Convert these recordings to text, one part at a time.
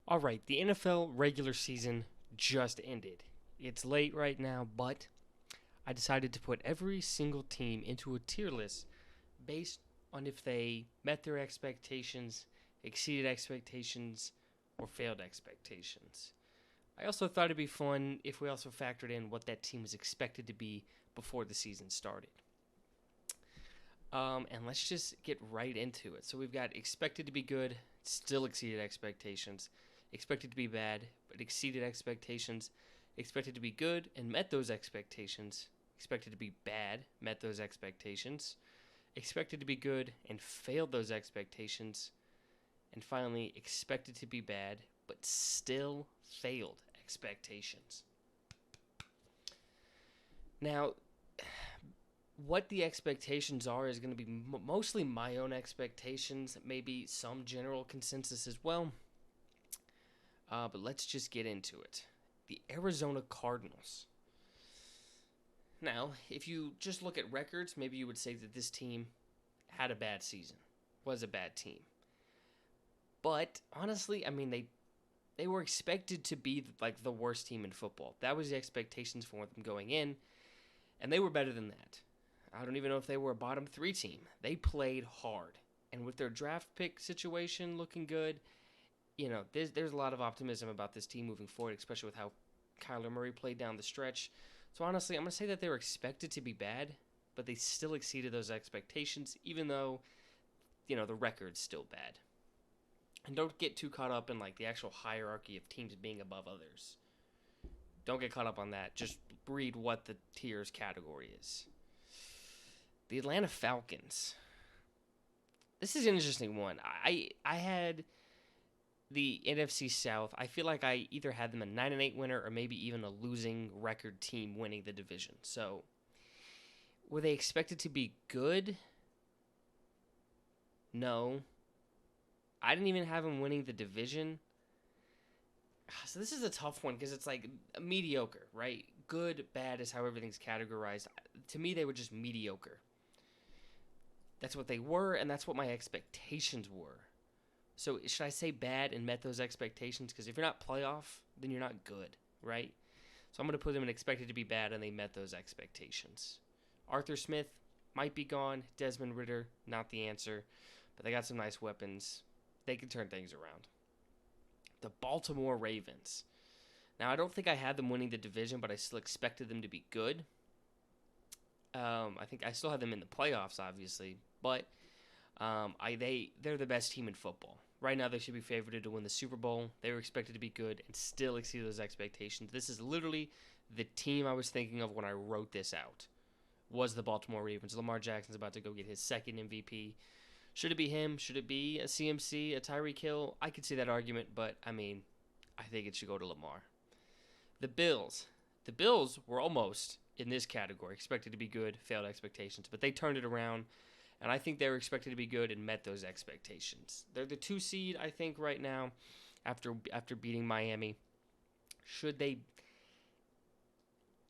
All right, the NFL regular season just ended. It's late right now, but I decided to put every single team into a tier list based on if they met their expectations, exceeded expectations, or failed expectations. I also thought it'd be fun if we also factored in what that team was expected to be before the season started. And let's just get right into it. So we've got expected to be good, still exceeded expectations. Expected to be bad, but exceeded expectations. Expected to be good and met those expectations. Expected to be bad, met those expectations. Expected to be good and failed those expectations. And finally, expected to be bad, but still failed expectations. Now, what the expectations are is going to be mostly my own expectations, maybe some general consensus as well. But let's just get into it. The Arizona Cardinals. Now, if you just look at records, maybe you would say that this team had a bad season, was a bad team. But honestly, I mean, they were expected to be like the worst team in football. That was the expectations for them going in, and they were better than that. I don't even know if they were a bottom 3 team. They played hard, and with their draft pick situation looking good, there's a lot of optimism about this team moving forward, especially with how Kyler Murray played down the stretch. So honestly, I'm going to say that they were expected to be bad, but they still exceeded those expectations, even though, the record's still bad. And don't get too caught up in like the actual hierarchy of teams being above others. Don't get caught up on that. Just read what the tiers category is. The Atlanta Falcons. This is an interesting one. I had the NFC South. I feel like I either had them a 9-8 winner or maybe even a losing record team winning the division. So, were they expected to be good? No. I didn't even have them winning the division. So this is a tough one because it's like mediocre, right? Good, bad is how everything's categorized. To me, they were just mediocre. That's what they were, and that's what my expectations were. So should I say bad and met those expectations? Because if you're not playoff, then you're not good, right? So I'm going to put them in expected to be bad, and they met those expectations. Arthur Smith might be gone. Desmond Ridder, not the answer. But they got some nice weapons. They can turn things around. The Baltimore Ravens. Now, I don't think I had them winning the division, but I still expected them to be good. I think I still had them in the playoffs, obviously, but they're the best team in football. Right now, they should be favored to win the Super Bowl. They were expected to be good and still exceed those expectations. This is literally the team I was thinking of when I wrote this out, was the Baltimore Ravens. Lamar Jackson's about to go get his second MVP. Should it be him? Should it be a CMC, a Tyreek Hill? I could see that argument, but, I think it should go to Lamar. The Bills. The Bills were almost in this category, expected to be good, failed expectations, but they turned it around. And I think they were expected to be good and met those expectations. They're the 2 seed, I think, right now, after beating Miami. Should they?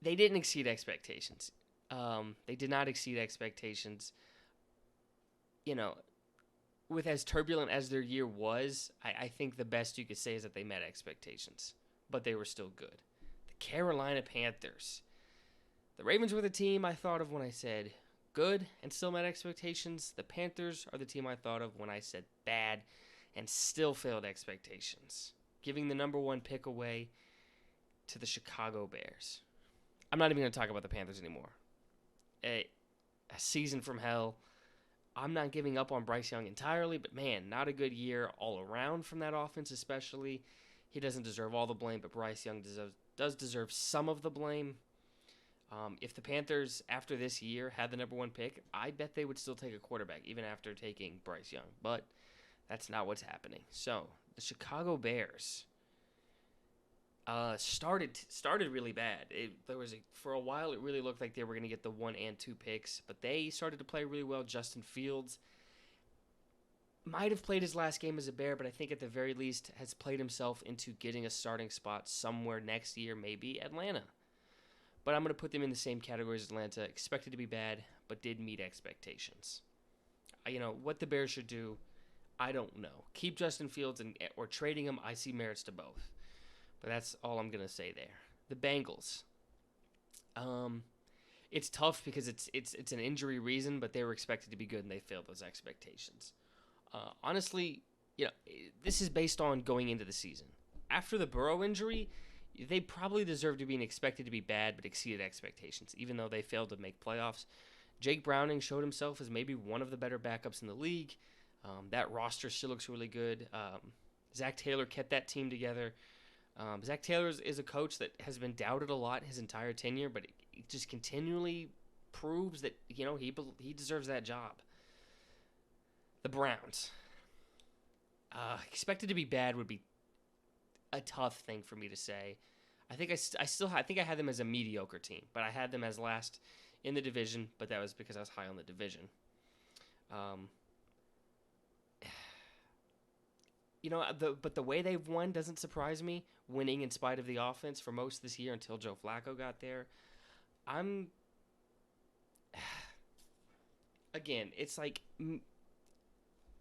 They didn't exceed expectations. They did not exceed expectations. With as turbulent as their year was, I think the best you could say is that they met expectations, but they were still good. The Carolina Panthers. The Ravens were the team I thought of when I said good and still met expectations. The Panthers are the team I thought of when I said bad and still failed expectations, giving the number 1 pick away to the Chicago Bears. I'm not even going to talk about the Panthers anymore. A season from hell. I'm not giving up on Bryce Young entirely, but man, not a good year all around from that offense especially. He doesn't deserve all the blame, but Bryce Young does deserve some of the blame. If the Panthers, after this year, had the number 1 pick, I bet they would still take a quarterback, even after taking Bryce Young. But that's not what's happening. So, the Chicago Bears started really bad. For a while, it really looked like they were going to get the 1 and 2 picks, but they started to play really well. Justin Fields might have played his last game as a Bear, but I think at the very least has played himself into getting a starting spot somewhere next year, maybe Atlanta. But I'm going to put them in the same category as Atlanta. Expected to be bad, but did meet expectations. What the Bears should do, I don't know. Keep Justin Fields or trading him. I see merits to both, but that's all I'm gonna say there. The Bengals. It's tough because it's an injury reason, but they were expected to be good and they failed those expectations. Honestly, this is based on going into the season. After the Burrow injury, they probably deserve to be expected to be bad, but exceeded expectations, even though they failed to make playoffs. Jake Browning showed himself as maybe one of the better backups in the league. That roster still looks really good. Zach Taylor kept that team together. Zach Taylor is a coach that has been doubted a lot his entire tenure, but it just continually proves that he deserves that job. The Browns. Expected to be bad would be a tough thing for me to say. I think I had them as a mediocre team, but I had them as last in the division, but that was because I was high on the division. But the way they've won doesn't surprise me. Winning in spite of the offense for most of this year until Joe Flacco got there. Again, it's like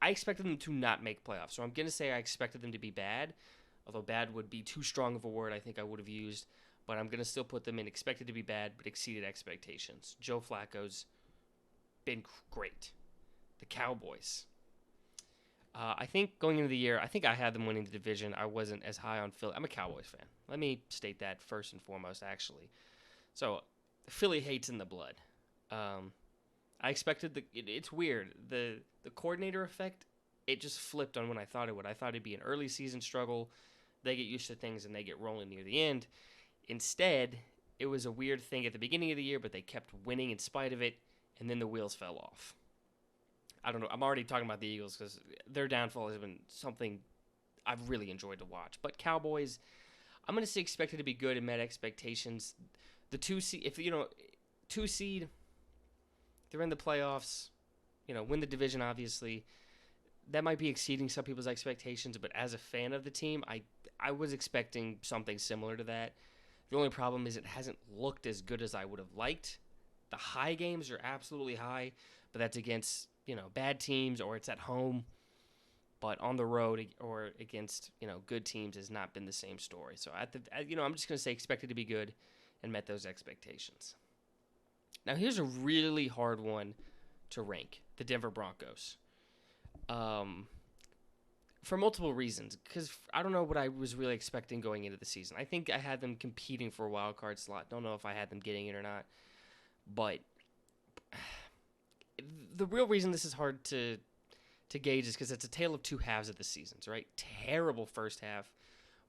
I expected them to not make playoffs, so I'm going to say I expected them to be bad, although bad would be too strong of a word I think I would have used, but I'm going to still put them in expected to be bad, but exceeded expectations. Joe Flacco's been great. The Cowboys. I think going into the year, I think I had them winning the division. I wasn't as high on Philly. I'm a Cowboys fan. Let me state that first and foremost, actually. So, Philly hates in the blood. I expected it's weird. The coordinator effect, it just flipped on when I thought it would. I thought it'd be an early season struggle. They get used to things and they get rolling near the end. Instead, it was a weird thing at the beginning of the year, but they kept winning in spite of it, and then the wheels fell off. I don't know. I'm already talking about the Eagles because their downfall has been something I've really enjoyed to watch. But Cowboys, I'm going to say expected to be good and met expectations. The 2 seed, 2 seed, they're in the playoffs, win the division, obviously. That might be exceeding some people's expectations, but as a fan of the team, I was expecting something similar to that. The only problem is it hasn't looked as good as I would have liked. The high games are absolutely high, but that's against bad teams, or it's at home. But on the road or against good teams has not been the same story. So I'm just gonna say expected to be good and met those expectations. Now here's a really hard one to rank: the Denver Broncos. For multiple reasons, because I don't know what I was really expecting going into the season. I think I had them competing for a wild card slot. Don't know if I had them getting it or not, but the real reason this is hard to gauge is because it's a tale of two halves of the seasons, right? Terrible first half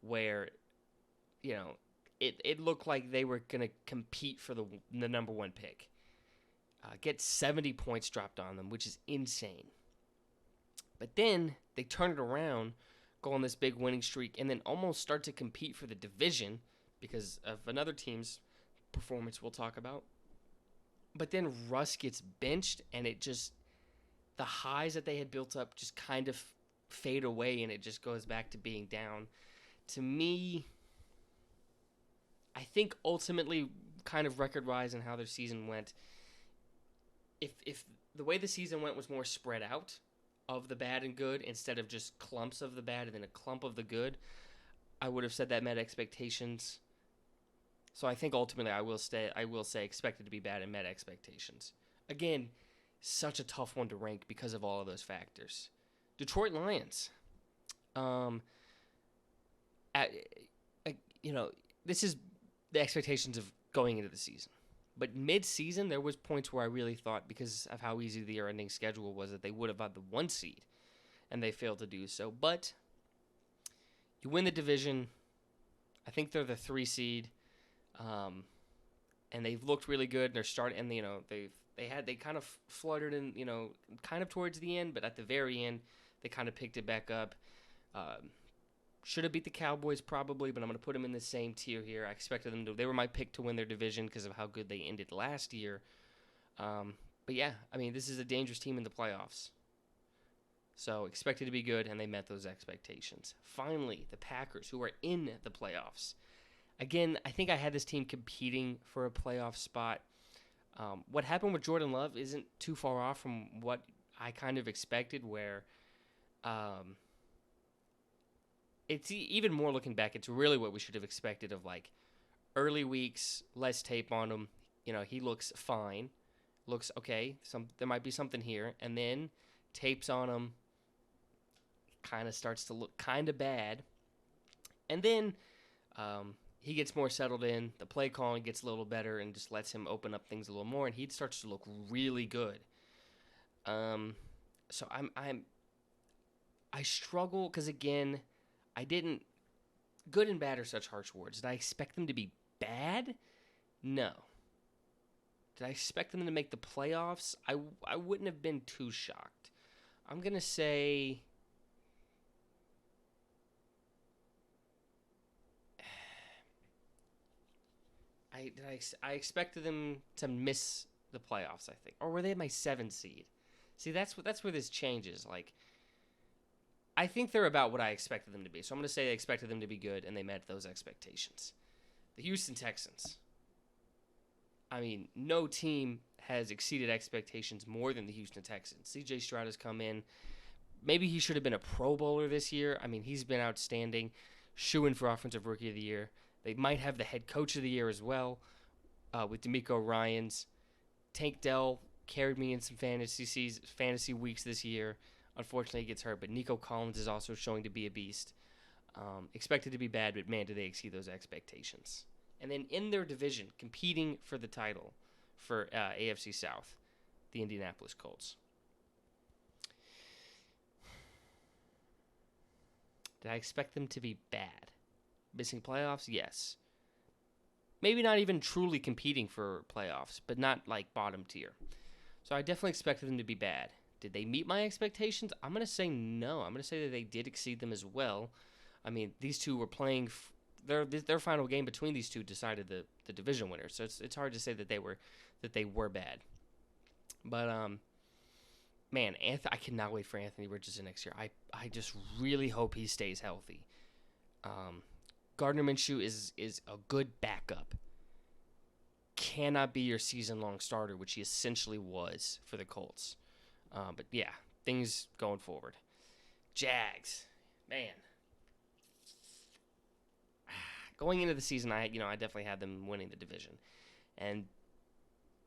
where, it looked like they were going to compete for the number one pick. Get 70 points dropped on them, which is insane. But then they turn it around, go on this big winning streak, and then almost start to compete for the division because of another team's performance we'll talk about. But then Russ gets benched, and the highs that they had built up just kind of fade away, and it just goes back to being down. To me, I think ultimately, kind of record-wise and how their season went, if the way the season went was more spread out of the bad and good instead of just clumps of the bad and then a clump of the good, I would have said that met expectations. So I think ultimately I will say expected to be bad and met expectations. Again, such a tough one to rank because of all of those factors. Detroit Lions. This is the expectations of going into the season. But mid-season, there was points where I really thought, because of how easy the year-ending schedule was, that they would have had the 1 seed, and they failed to do so. But you win the division. I think they're the 3 seed, and they've looked really good. They're starting, and they kind of fluttered in, kind of towards the end, but at the very end, they kind of picked it back up. Should have beat the Cowboys probably, but I'm going to put them in the same tier here. I expected them to. They were my pick to win their division because of how good they ended last year. But yeah, this is a dangerous team in the playoffs. So expected to be good, and they met those expectations. Finally, the Packers, who are in the playoffs. Again, I think I had this team competing for a playoff spot. What happened with Jordan Love isn't too far off from what I kind of expected, where Um, it's even more looking back. It's really what we should have expected of like early weeks, less tape on him. He looks fine, looks okay. There might be something here, and then tapes on him, kind of starts to look kind of bad, and then he gets more settled in. The play calling gets a little better, and just lets him open up things a little more, and he starts to look really good. So I struggle because again, I didn't. Good and bad are such harsh words. Did I expect them to be bad? No. Did I expect them to make the playoffs? I wouldn't have been too shocked. I'm gonna say. I expected them to miss the playoffs. I think, or were they my 7 seed? See, that's where this changes. Like, I think they're about what I expected them to be. So I'm gonna say I expected them to be good, and they met those expectations. The Houston Texans. I mean, no team has exceeded expectations more than the Houston Texans. C.J. Stroud has come in. Maybe he should have been a Pro Bowler this year. I mean, he's been outstanding. Shoo-in for Offensive Rookie of the Year. They might have the Head Coach of the Year as well with DeMeco Ryans. Tank Dell carried me in some fantasy weeks this year. Unfortunately, he gets hurt. But Nico Collins is also showing to be a beast. Expected to be bad, but man, do they exceed those expectations. And then in their division, competing for the title for AFC South, the Indianapolis Colts. Did I expect them to be bad? Missing playoffs? Yes. Maybe not even truly competing for playoffs, but not like bottom tier. So I definitely expected them to be bad. Did they meet my expectations? I'm going to say no. I'm going to say that they did exceed them as well. I mean, these two were playing their final game between these two decided the division winner. So it's hard to say that they were bad. But man, I cannot wait for Anthony Richardson next year. I just really hope he stays healthy. Gardner Minshew is a good backup. Cannot be your season-long starter, which he essentially was for the Colts. But yeah, things going forward. Jags, man. Going into the season, I definitely had them winning the division, and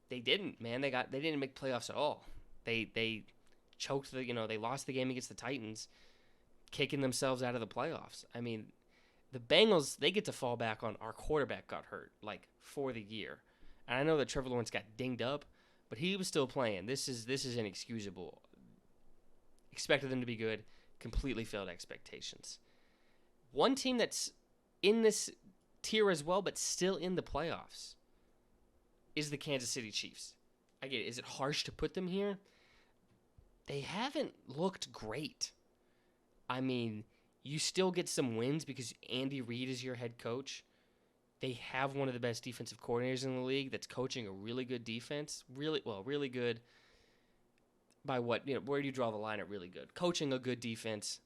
they didn't. Man, they didn't make playoffs at all. They choked they lost the game against the Titans, kicking themselves out of the playoffs. I mean, the Bengals, they get to fall back on our quarterback got hurt like for the year, and I know that Trevor Lawrence got dinged up, but he was still playing. This is inexcusable. Expected them to be good, completely failed expectations. One team that's in this tier as well, but still in the playoffs, is the Kansas City Chiefs. I get it. Is it harsh to put them here? They haven't looked great. I mean, you still get some wins because Andy Reid is your head coach. They have one of the best defensive coordinators in the league that's coaching a really good defense. Really good. By what, where do you draw the line at really good? Coaching a good defense.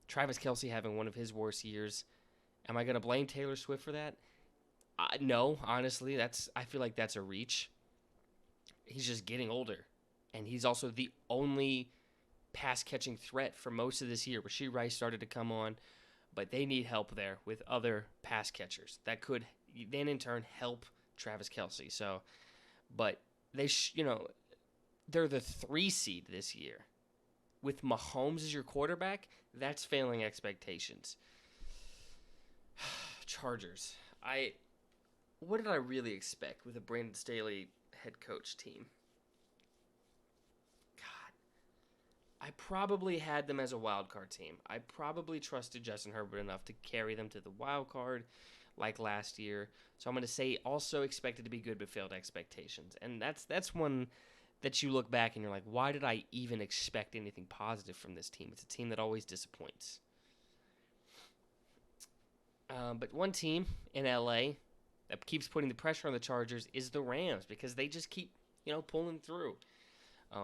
Travis Kelce having one of his worst years. Am I going to blame Taylor Swift for that? No, honestly, I feel like that's a reach. He's just getting older, and he's also the only pass-catching threat for most of this year. Rashee Rice started to come on, but they need help there with other pass catchers that could then in turn help Travis Kelce. So, but they're the 3 seed this year. With Mahomes as your quarterback, that's failing expectations. Chargers. What did I really expect with a Brandon Staley head coach team? God. I probably had them as a wild card team. I probably trusted Justin Herbert enough to carry them to the wild card like last year. So I'm going to say also expected to be good but failed expectations. And that's one that you look back and you're like, why did I even expect anything positive from this team? It's a team that always disappoints. But one team in LA that keeps putting the pressure on the Chargers is the Rams because they just keep, pulling through.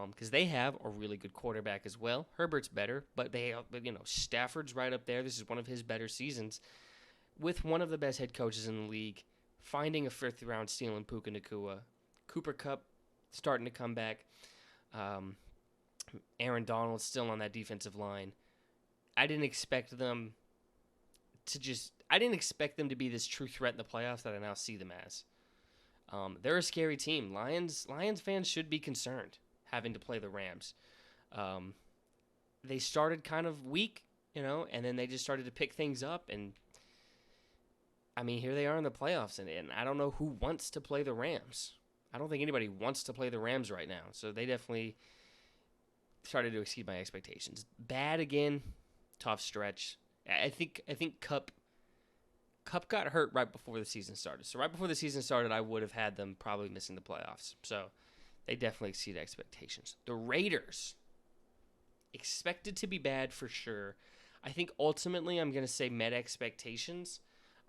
Because they have a really good quarterback as well. Herbert's better, but Stafford's right up there. This is one of his better seasons with one of the best head coaches in the league, finding a fifth-round steal in Puka Nacua. Cooper Kupp starting to come back. Aaron Donald's still on that defensive line. I didn't expect them I didn't expect them to be this true threat in the playoffs that I now see them as. They're a scary team. Lions fans should be concerned having to play the Rams. They started kind of weak, and then they just started to pick things up. And I mean, here they are in the playoffs, and I don't know who wants to play the Rams. I don't think anybody wants to play the Rams right now. So they definitely started to exceed my expectations. Bad again, tough stretch. I think Cup got hurt right before the season started. So right before the season started, I would have had them probably missing the playoffs. So they definitely exceeded expectations. The Raiders, expected to be bad for sure. I think ultimately I'm going to say met expectations.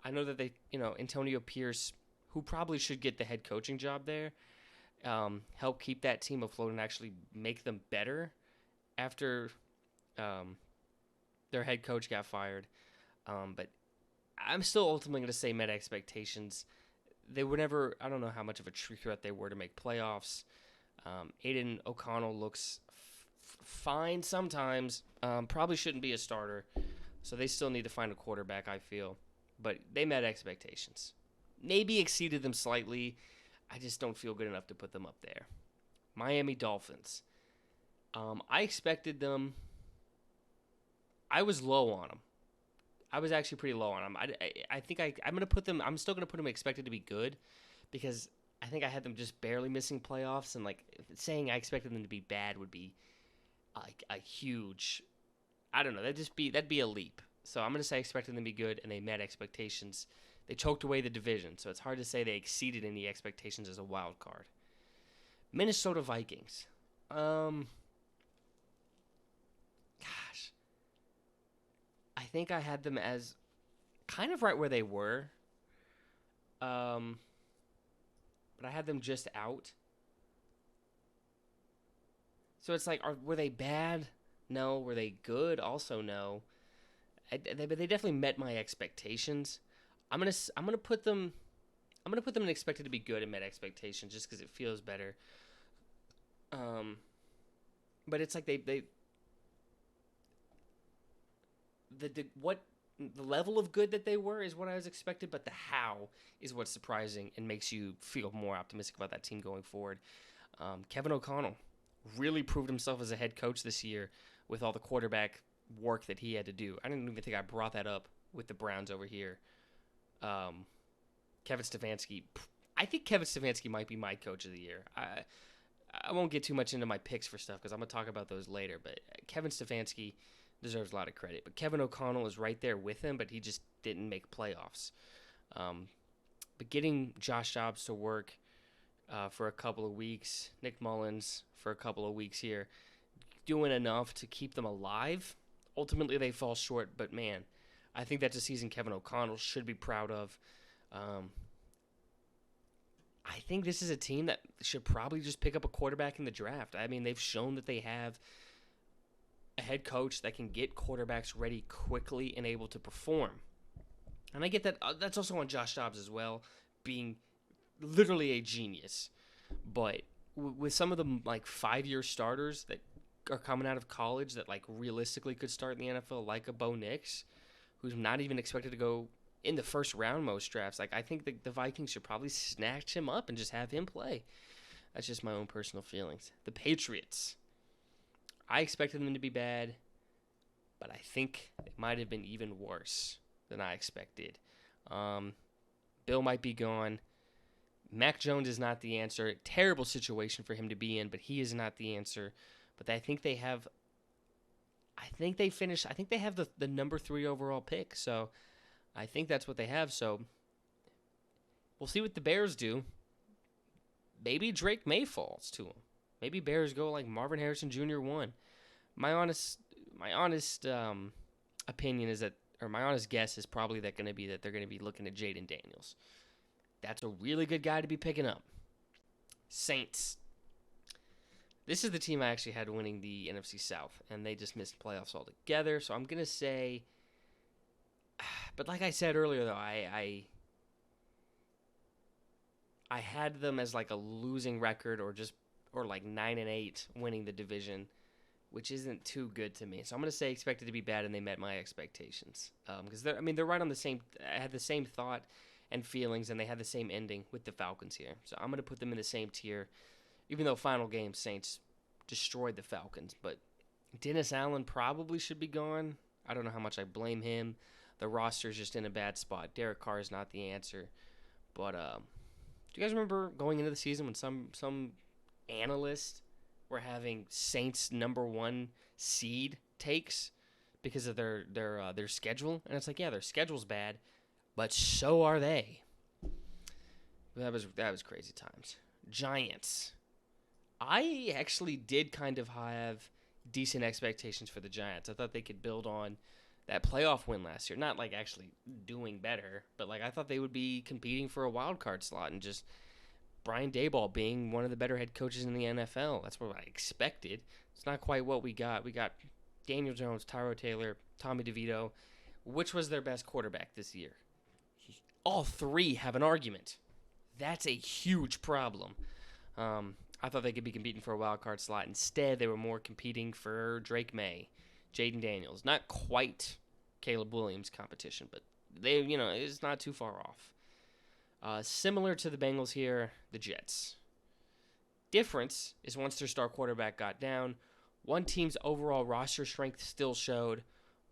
I know that Antonio Pierce, who probably should get the head coaching job there, help keep that team afloat and actually make them better after their head coach got fired. But I'm still ultimately going to say met expectations. They were never, I don't know how much of a true threat they were to make playoffs. Aiden O'Connell looks fine sometimes. Probably shouldn't be a starter. So they still need to find a quarterback, I feel. But they met expectations. Maybe exceeded them slightly. I just don't feel good enough to put them up there. Miami Dolphins. I expected them. I was low on them. I was actually pretty low on them. I think I'm going to put them, I'm still going to put them expected to be good because I think I had them just barely missing playoffs, and saying I expected them to be bad would be like a huge, I don't know, that'd be a leap. So I'm going to say I expected them to be good, and they met expectations. They choked away the division, so it's hard to say they exceeded any expectations as a wild card. Minnesota Vikings. Gosh. I think I had them as kind of right where they were. But I had them just out. So it's like, were they bad? No. Were they good? Also no. But they definitely met my expectations. I'm gonna put them in expected to be good and met expectations just because it feels better. But it's like the level of good that they were is what I was expected, but the how is what's surprising and makes you feel more optimistic about that team going forward. Kevin O'Connell really proved himself as a head coach this year with all the quarterback work that he had to do. I didn't even think I brought that up with the Browns over here. Kevin Stefanski. I think Kevin Stefanski might be my coach of the year. I won't get too much into my picks for stuff because I'm going to talk about those later, but Kevin Stefanski deserves a lot of credit. But Kevin O'Connell is right there with him, but he just didn't make playoffs. But getting Josh Dobbs to work for a couple of weeks, Nick Mullins for a couple of weeks here, doing enough to keep them alive. Ultimately, they fall short, but man, I think that's a season Kevin O'Connell should be proud of. I think this is a team that should probably just pick up a quarterback in the draft. I mean, they've shown that they have a head coach that can get quarterbacks ready quickly and able to perform. And I get that. That's also on Josh Dobbs as well, being literally a genius. But with some of the 5-year starters that are coming out of college that realistically could start in the NFL, like a Bo Nix, who's not even expected to go in the first round most drafts. I think the Vikings should probably snatch him up and just have him play. That's just my own personal feelings. The Patriots. I expected them to be bad, but I think it might have been even worse than I expected. Bill might be gone. Mac Jones is not the answer. Terrible situation for him to be in, but he is not the answer. But I think they have the number 3 overall pick, so I think that's what they have. So we'll see what the Bears do. Maybe Drake May falls to them. Maybe Bears go like Marvin Harrison Jr. 1. My honest opinion is that, or my honest guess is probably that they're going to be looking at Jaden Daniels. That's a really good guy to be picking up. Saints. This is the team I actually had winning the NFC South, and they just missed playoffs altogether. So I'm going to say, but like I said earlier, though, I had them as a losing record or 9-8 winning the division. which isn't too good to me. So I'm going to say expected to be bad, and they met my expectations. Because they're right on the same. I had the same thought and feelings, and they had the same ending with the Falcons here. So I'm going to put them in the same tier, even though final game Saints destroyed the Falcons. But Dennis Allen probably should be gone. I don't know how much I blame him. The roster's just in a bad spot. Derek Carr is not the answer. But do you guys remember going into the season when some analysts were having Saints #1 seed takes because of their schedule? And it's like, yeah, their schedule's bad, but so are they. That was crazy times. Giants. I actually did kind of have decent expectations for the Giants. I thought they could build on that playoff win last year. Not like actually doing better, but like I thought they would be competing for a wild card slot, and just Brian Daboll being one of the better head coaches in the NFL. That's what I expected. It's not quite what we got. We got Daniel Jones, Tyrod Taylor, Tommy DeVito. Which was their best quarterback this year? All three have an argument. That's a huge problem. I thought they could be competing for a wild card slot. Instead, they were more competing for Drake May, Jaden Daniels. Not quite Caleb Williams competition, but it's not too far off. Similar to the Bengals here, the Jets. Difference is once their star quarterback got down, one team's overall roster strength still showed.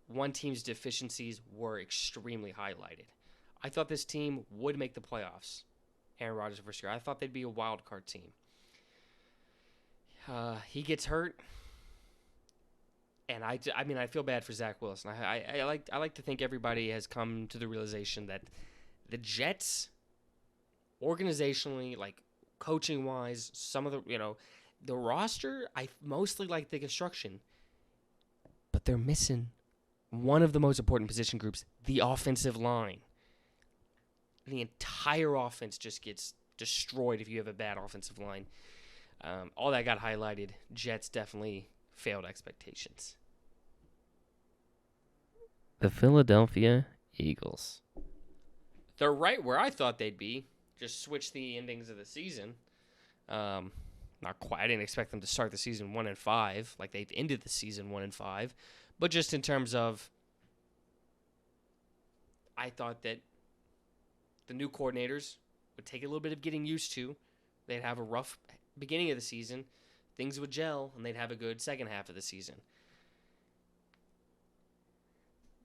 One team's deficiencies were extremely highlighted. I thought this team would make the playoffs. Aaron Rodgers first year. I thought they'd be a wild card team. He gets hurt, and I feel bad for Zach Wilson. I like to think everybody has come to the realization that the Jets, organizationally, like coaching wise, some of the roster, I mostly like the construction, but they're missing one of the most important position groups, the offensive line. The entire offense just gets destroyed if you have a bad offensive line. All that got highlighted. Jets definitely failed expectations. The Philadelphia Eagles. They're right where I thought they'd be. Just switch the endings of the season. Not quite. I didn't expect them to start the season 1-5, like they've ended the season 1-5. But just in terms of, I thought that the new coordinators would take a little bit of getting used to. They'd have a rough beginning of the season. Things would gel, and they'd have a good second half of the season.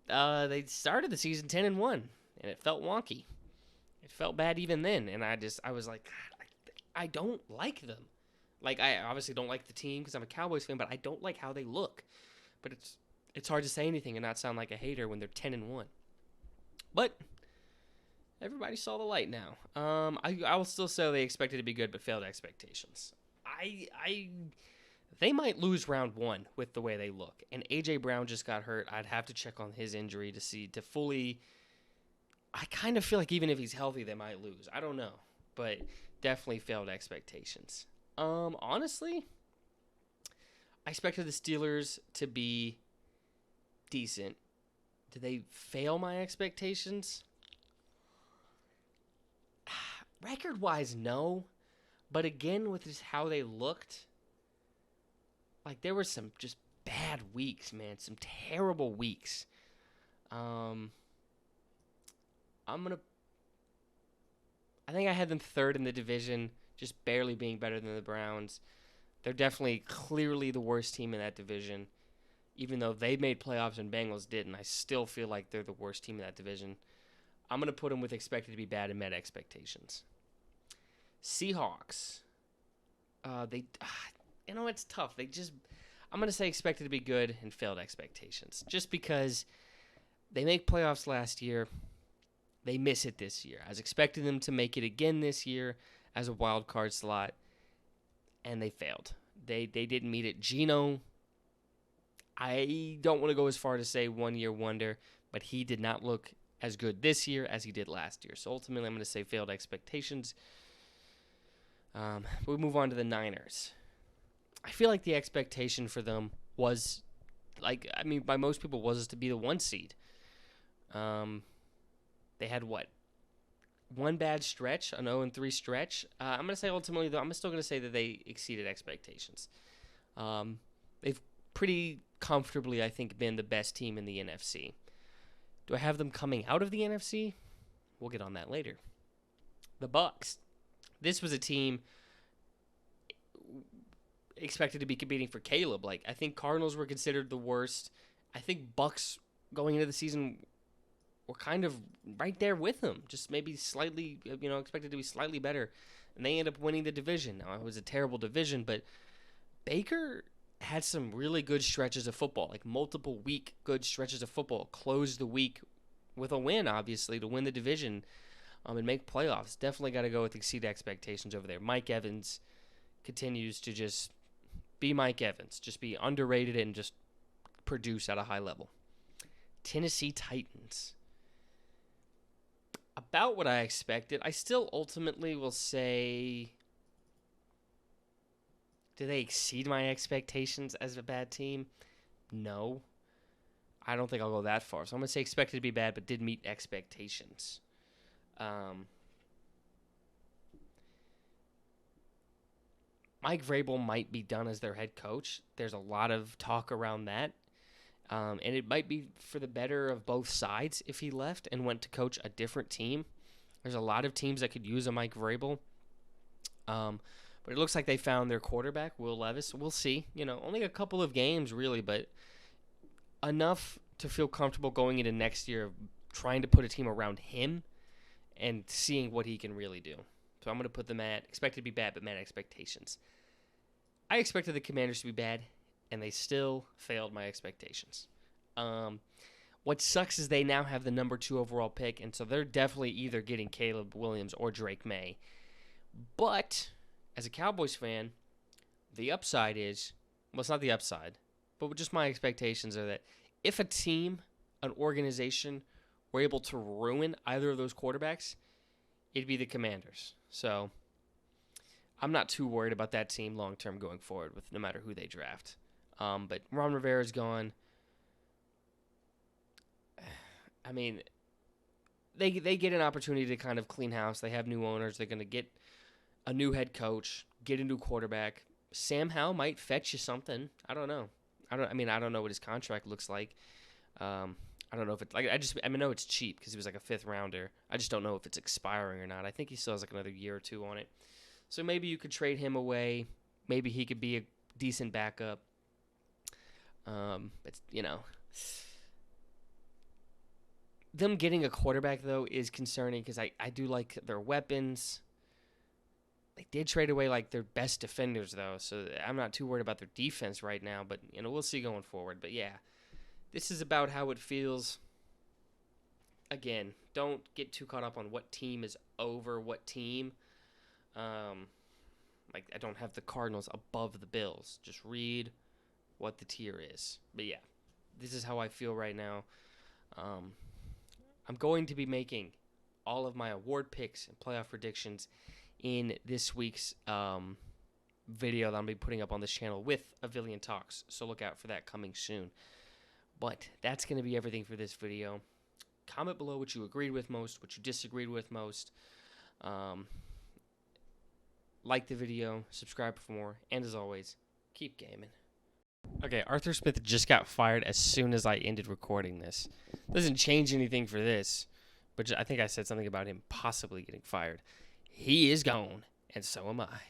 They started the season 10-1, and it felt wonky. It felt bad even then, and I was like, God, I don't like them. Like, I obviously don't like the team because I'm a Cowboys fan, but I don't like how they look. But it's hard to say anything and not sound like a hater when they're 10-1. But everybody saw the light now. I will still say they expected to be good, but failed expectations. They might lose round 1 with the way they look. And A.J. Brown just got hurt. I'd have to check on his injury to fully. I kind of feel like even if he's healthy, they might lose. I don't know, but definitely failed expectations. Honestly, I expected the Steelers to be decent. Did they fail my expectations? Record-wise, no. But again, with just how they looked, like there were some just bad weeks, man. Some terrible weeks. I think I had them third in the division, just barely being better than the Browns. They're definitely clearly the worst team in that division. Even though they made playoffs and Bengals didn't, I still feel like they're the worst team in that division. I'm going to put them with expected to be bad and met expectations. Seahawks. It's tough. I'm going to say expected to be good and failed expectations. Just because they make playoffs last year, they miss it this year. I was expecting them to make it again this year as a wild card slot, and they failed. They didn't meet it. Geno, I don't want to go as far to say 1-year wonder, but he did not look as good this year as he did last year. So ultimately, I'm going to say failed expectations. We move on to the Niners. I feel like the expectation for them was, by most people, was to be the 1 seed. They had what? One bad stretch, an 0-3 stretch. I'm going to say ultimately, though, I'm still going to say that they exceeded expectations. They've pretty comfortably, I think, been the best team in the NFC. Do I have them coming out of the NFC? We'll get on that later. The Bucs. This was a team expected to be competing for Caleb. Like, I think Cardinals were considered the worst. I think Bucs going into the season were kind of right there with them, just maybe slightly, expected to be slightly better. And they end up winning the division. Now, it was a terrible division, but Baker had some really good stretches of football, like multiple week good stretches of football. Closed the week with a win, obviously, to win the division and make playoffs. Definitely got to go with exceed expectations over there. Mike Evans continues to just be Mike Evans, just be underrated and just produce at a high level. Tennessee Titans. About what I expected. I still ultimately will say, do they exceed my expectations as a bad team? No. I don't think I'll go that far. So I'm going to say expected to be bad, but did meet expectations. Mike Vrabel might be done as their head coach. There's a lot of talk around that. And it might be for the better of both sides if he left and went to coach a different team. There's a lot of teams that could use a Mike Vrabel. But it looks like they found their quarterback, Will Levis. We'll see. Only a couple of games, really, but enough to feel comfortable going into next year, trying to put a team around him and seeing what he can really do. So I'm going to put them at expected to be bad, but met expectations. I expected the Commanders to be bad, and they still failed my expectations. What sucks is they now have the number 2 overall pick, and so they're definitely either getting Caleb Williams or Drake May. But as a Cowboys fan, the upside is, well, it's not the upside, but just my expectations are that if a team, an organization, were able to ruin either of those quarterbacks, it'd be the Commanders. So I'm not too worried about that team long-term going forward with no matter who they draft. But Ron Rivera's gone. I mean, they get an opportunity to kind of clean house. They have new owners. They're going to get a new head coach, get a new quarterback. Sam Howell might fetch you something. I don't know. I don't know what his contract looks like. I don't know if it's like I know it's cheap because he was like a 5th rounder. I just don't know if it's expiring or not. I think he still has like another year or 2 on it. So maybe you could trade him away. Maybe he could be a decent backup. It's them getting a quarterback though is concerning because I do like their weapons. They did trade away like their best defenders though, so I'm not too worried about their defense right now. But we'll see going forward. But yeah. This is about how it feels. Again, don't get too caught up on what team is over what team. Like, I don't have the Cardinals above the Bills. Just read what the tier is. But yeah, this is how I feel right now. I'm going to be making all of my award picks and playoff predictions in this week's video that I'm going to be putting up on this channel with Avillion Talks. So look out for that coming soon. But that's going to be everything for this video. Comment below what you agreed with most, what you disagreed with most. Like the video, subscribe for more, and as always, keep gaming. Okay, Arthur Smith just got fired as soon as I ended recording this. Doesn't change anything for this, but I think I said something about him possibly getting fired. He is gone, and so am I.